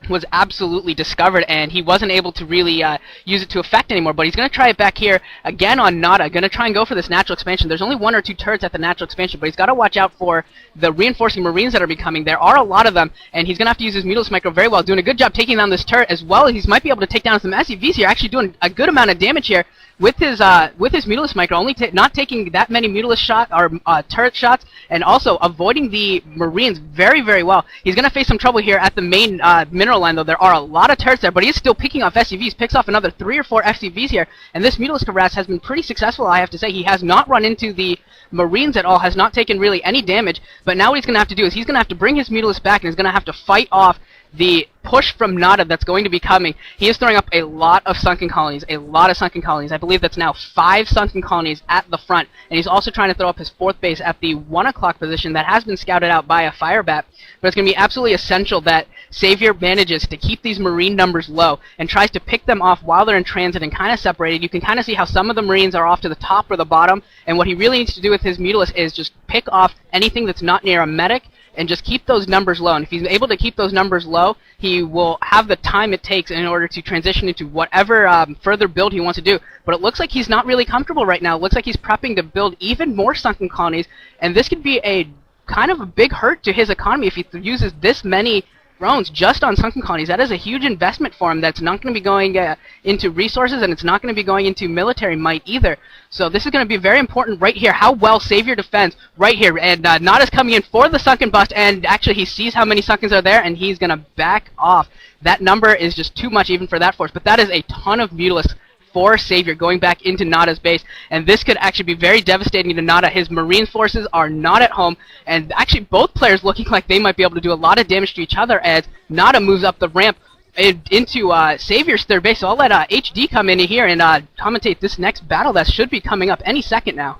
was absolutely discovered, and he wasn't able to really use it to effect anymore. But he's going to try it back here again on Nada. Going to try and go for this natural expansion. There's only 1 or 2 turrets at the natural expansion, but he's got to watch out for the reinforcing Marines that are becoming. There are a lot of them, and he's going to have to use his Mutalisk Micro very well, doing a good job taking down this turret as well. He might be able to take down some SCVs here, actually doing a good amount of damage here with his Mutalisk Micro, only not taking that many Mutalisk shot or turret shots, and also avoiding the Marines very, very well. He's going to face some trouble here at the main mineral line, though. There are a lot of turrets there, but he's still picking off SCVs, picks off another 3 or 4 FCVs here, and this Mutalisk harass has been pretty successful, I have to say. He has not run into the Marines at all, has not taken really any damage, but now what he's going to have to do is he's going to have to bring his Mutalisk back, and he's going to have to fight off the push from Nada that's going to be coming. He is throwing up a lot of sunken colonies, I believe that's now 5 sunken colonies at the front, and he's also trying to throw up his 4th base at the 1 o'clock position that has been scouted out by a Firebat. But it's going to be absolutely essential that Savior manages to keep these Marine numbers low and tries to pick them off while they're in transit and kind of separated. You can kind of see how some of the Marines are off to the top or the bottom, and what he really needs to do with his Mutalisk is just pick off anything that's not near a medic and just keep those numbers low. And if he's able to keep those numbers low, he will have the time it takes in order to transition into whatever further build he wants to do. But it looks like he's not really comfortable right now. It looks like he's prepping to build even more sunken colonies, and this could be a kind of a big hurt to his economy if he uses this many drones just on sunken colonies. That is a huge investment for him that's not going to be going into resources, and it's not going to be going into military might either. So this is going to be very important right here, how well Savior defends right here. And Nada's coming in for the sunken bust, and actually he sees how many sunkens are there, and he's going to back off. That number is just too much even for that force, but that is a ton of Mutalisks for Savior going back into Nada's base, and this could actually be very devastating to Nada. His Marine forces are not at home, and actually both players looking like they might be able to do a lot of damage to each other as Nada moves up the ramp into Savior's 3rd base. So I'll let HD come in here and commentate this next battle that should be coming up any second now.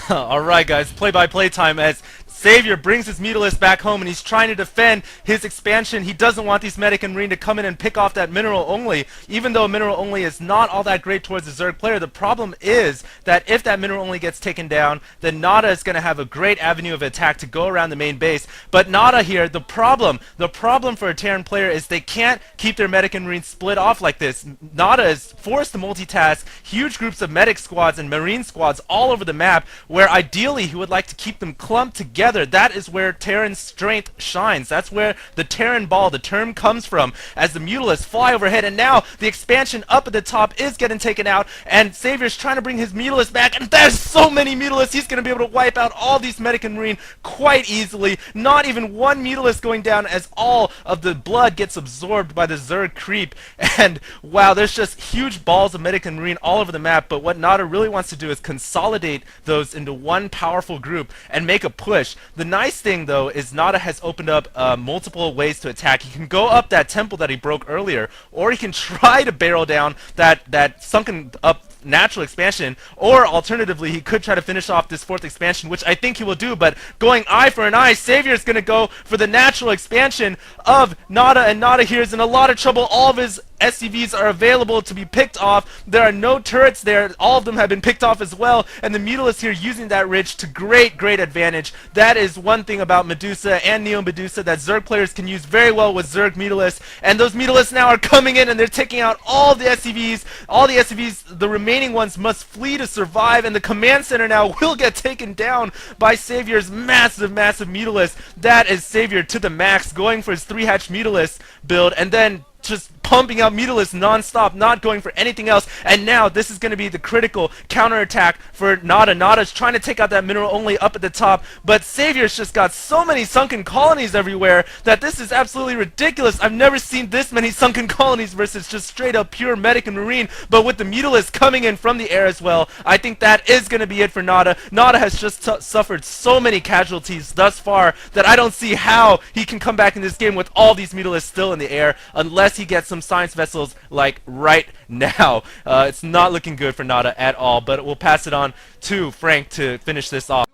Alright guys, play-by-play time as Savior brings his Mutalisk back home, and he's trying to defend his expansion. He doesn't want these Medic and Marine to come in and pick off that Mineral Only, even though Mineral Only is not all that great towards the Zerg player. The problem is that if that Mineral Only gets taken down, then Nada is going to have a great avenue of attack to go around the main base. But Nada here, the problem for a Terran player is they can't keep their Medic and Marine split off like this. Nada is forced to multitask huge groups of Medic squads and Marine squads all over the map, where ideally he would like to keep them clumped together. That is where Terran's strength shines. That's where the Terran ball, the term, comes from, as the Mutalisks fly overhead. And now the expansion up at the top is getting taken out, and Savior's trying to bring his Mutalisks back, and there's so many Mutalisks. He's going to be able to wipe out all these Medic and Marine quite easily. Not even one Mutalisk going down, as all of the blood gets absorbed by the Zerg creep. And wow, there's just huge balls of Medic and Marine all over the map. But what Nada really wants to do is consolidate those into one powerful group and make a push. The nice thing, though, is Nada has opened up multiple ways to attack. He can go up that temple that he broke earlier, or he can try to barrel down that sunken up natural expansion, or alternatively he could try to finish off this 4th expansion, which I think he will do. But going eye for an eye, Savior is going to go for the natural expansion of Nada, and Nada here is in a lot of trouble. All of his SCVs are available to be picked off. There are no turrets there. All of them have been picked off as well, and the Mutalisk here using that ridge to great advantage. That is one thing about Medusa and Neo Medusa that Zerg players can use very well with Zerg Mutalisks, and those Mutalisks now are coming in and they're taking out all the SCVs. All the SCVs, the remaining ones, must flee to survive, and the command center now will get taken down by Savior's massive Mutalisk. That is Savior to the max, going for his 3-hatch Mutalisk build, and then just pumping out Mutalisks non-stop, not going for anything else. And now this is going to be the critical counterattack for Nada. Nada's trying to take out that Mineral Only up at the top, but Savior's just got so many sunken colonies everywhere that this is absolutely ridiculous. I've never seen this many sunken colonies versus just straight up pure Medic and Marine. But with the Mutalisks coming in from the air as well, I think that is going to be it for Nada. Nada has just suffered so many casualties thus far that I don't see how he can come back in this game with all these Mutalisks still in the air, unless he gets some science vessels like right now. It's not looking good for Nada at all, but we'll pass it on to Frank to finish this off.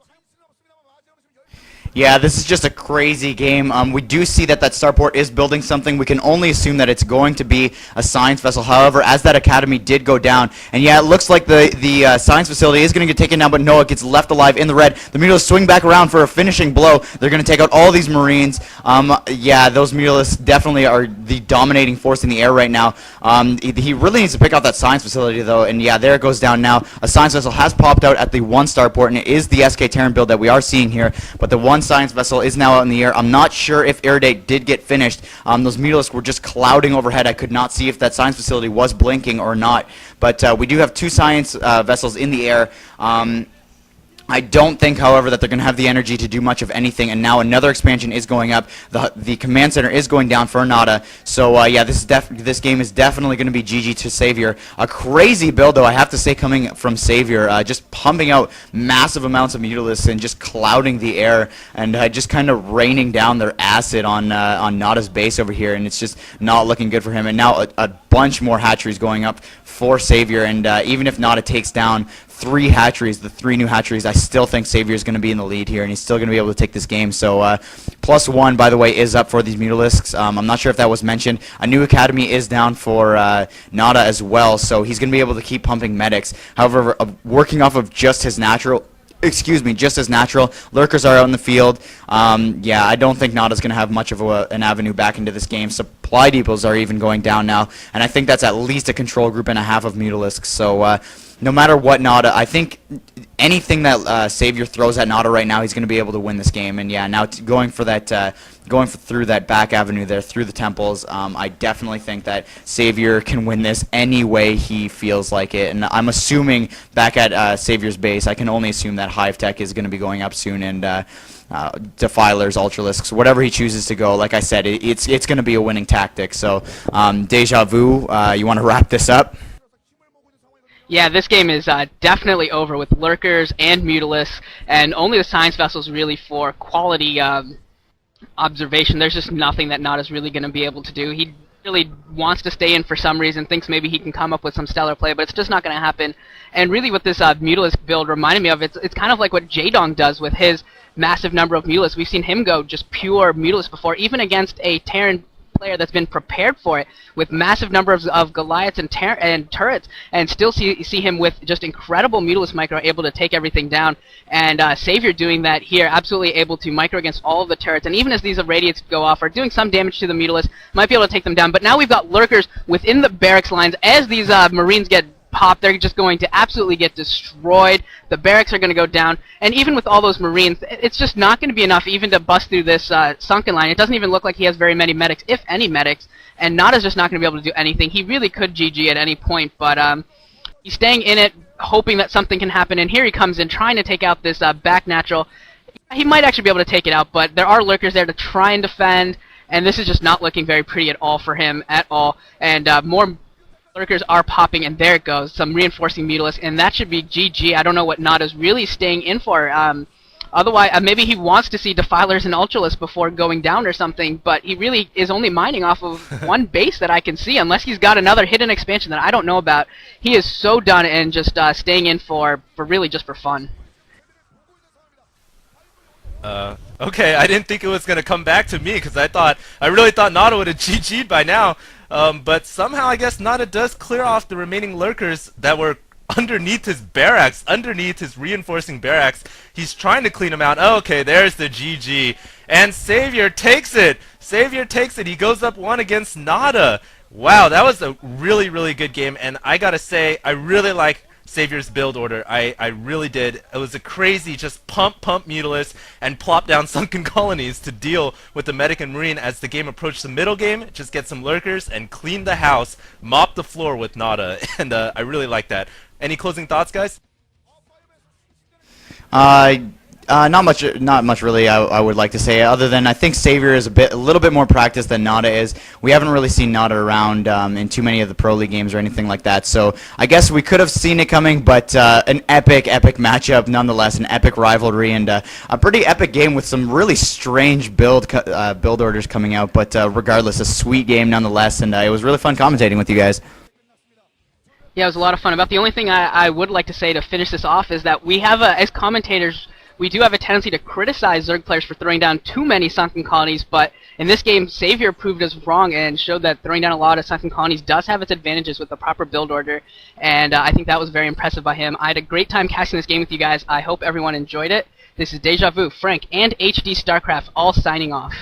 Yeah, this is just a crazy game. We do see that starport is building something. We can only assume that it's going to be a science vessel. However, as that academy did go down, and yeah, it looks like the science facility is going to get taken down, but no, it gets left alive in the red. The Mutalisks swing back around for a finishing blow. They're going to take out all these Marines. Yeah, those Mutalisks definitely are the dominating force in the air right now. He really needs to pick out that science facility, though, and yeah, there it goes down now. A science vessel has popped out at the 1 starport, and it is the SK Terran build that we are seeing here, but the 1 science vessel is now out in the air. I'm not sure if air date did get finished. Those Mutalisks were just clouding overhead. I could not see if that science facility was blinking or not, but we do have 2 science vessels in the air. I don't think, however, that they're going to have the energy to do much of anything, and now another expansion is going up. The command center is going down for Nada, so yeah, this game is definitely going to be GG to Savior. A crazy build, though, I have to say, coming from Savior, just pumping out massive amounts of Mutalisks and just clouding the air, and just kind of raining down their acid on Nada's base over here, and it's just not looking good for him. And now a bunch more hatcheries going up for Savior, and even if Nada takes down 3 hatcheries, the 3 new hatcheries, I still think Savior is going to be in the lead here, and he's still going to be able to take this game. So +1, by the way, is up for these Mutalisks. I'm not sure if that was mentioned. A new academy is down for Nada as well, so he's going to be able to keep pumping medics. However, working off of just his natural... Excuse me, just as natural. Lurkers are out in the field. Yeah, I don't think Nada's going to have much of an avenue back into this game. Supply depots are even going down now, and I think that's at least a control group and a half of Mutalisks. So no matter what Nada, I think anything that Savior throws at Nada right now, he's going to be able to win this game. And yeah, now going for that, through that back avenue there, through the temples, I definitely think that Savior can win this any way he feels like it. And I'm assuming back at Savior's base, I can only assume that Hive Tech is going to be going up soon, and Defilers, Ultralisks, whatever he chooses to go. Like I said, it's going to be a winning tactic. So, Deja Vu, you want to wrap this up? Yeah, this game is definitely over with Lurkers and Mutalisks, and only the Science Vessels really for quality observation. There's just nothing that Nada's really going to be able to do. He really wants to stay in for some reason, thinks maybe he can come up with some stellar play, but it's just not going to happen. And really what this Mutalisk build reminded me of, it's kind of like what Jaedong does with his massive number of Mutalisks. We've seen him go just pure Mutalisk before, even against a Terran player that's been prepared for it with massive numbers of Goliaths and turrets, and still see him with just incredible Mutalisk micro able to take everything down. And Savior doing that here, absolutely able to micro against all of the turrets, and even as these irradiates go off, are doing some damage to the Mutalisk, might be able to take them down. But now we've got Lurkers within the barracks lines. As these Marines get popped, they're just going to absolutely get destroyed. The barracks are going to go down, and even with all those Marines, it's just not going to be enough even to bust through this sunken line. It doesn't even look like he has very many medics, if any medics, and Nada's just not going to be able to do anything. He really could GG at any point, but he's staying in it, hoping that something can happen, and here he comes in trying to take out this back natural. He might actually be able to take it out, but there are Lurkers there to try and defend, and this is just not looking very pretty at all for him at all, and more Lurkers are popping, and there it goes, some reinforcing Mutalisk, and that should be GG. I don't know what Nada's really staying in for. Otherwise, maybe he wants to see Defilers and Ultralisks before going down or something, but he really is only mining off of one base that I can see, unless he's got another hidden expansion that I don't know about. He is so done and just staying in for really just for fun. Okay, I didn't think it was going to come back to me, because I really thought Nada would have GG'd by now. But somehow I guess Nada does clear off the remaining Lurkers that were underneath his barracks, underneath his reinforcing barracks. He's trying to clean them out. Oh, okay, there's the GG. And Savior takes it! Savior takes it! He goes up 1 against Nada! Wow, that was a really, really good game, and I gotta say, I really like Savior's build order. I really did. It was a crazy just pump Mutalisk and plop down sunken colonies to deal with the medic and marine as the game approached the middle game. Just get some Lurkers and clean the house, mop the floor with Nada, and I really like that. Any closing thoughts, guys? Not much really. I would like to say, other than I think Savior is a little bit more practiced than Nada is. We haven't really seen Nada around in too many of the Pro League games or anything like that. So I guess we could have seen it coming, but an epic matchup nonetheless, an epic rivalry, and a pretty epic game with some really strange build orders coming out. But regardless, a sweet game nonetheless, and it was really fun commentating with you guys. Yeah, it was a lot of fun. About the only thing I would like to say to finish this off is that we have as commentators, we do have a tendency to criticize Zerg players for throwing down too many sunken colonies, but in this game, Savior proved us wrong and showed that throwing down a lot of sunken colonies does have its advantages with the proper build order, and I think that was very impressive by him. I had a great time casting this game with you guys. I hope everyone enjoyed it. This is Deja Vu, Frank, and HD StarCraft all signing off.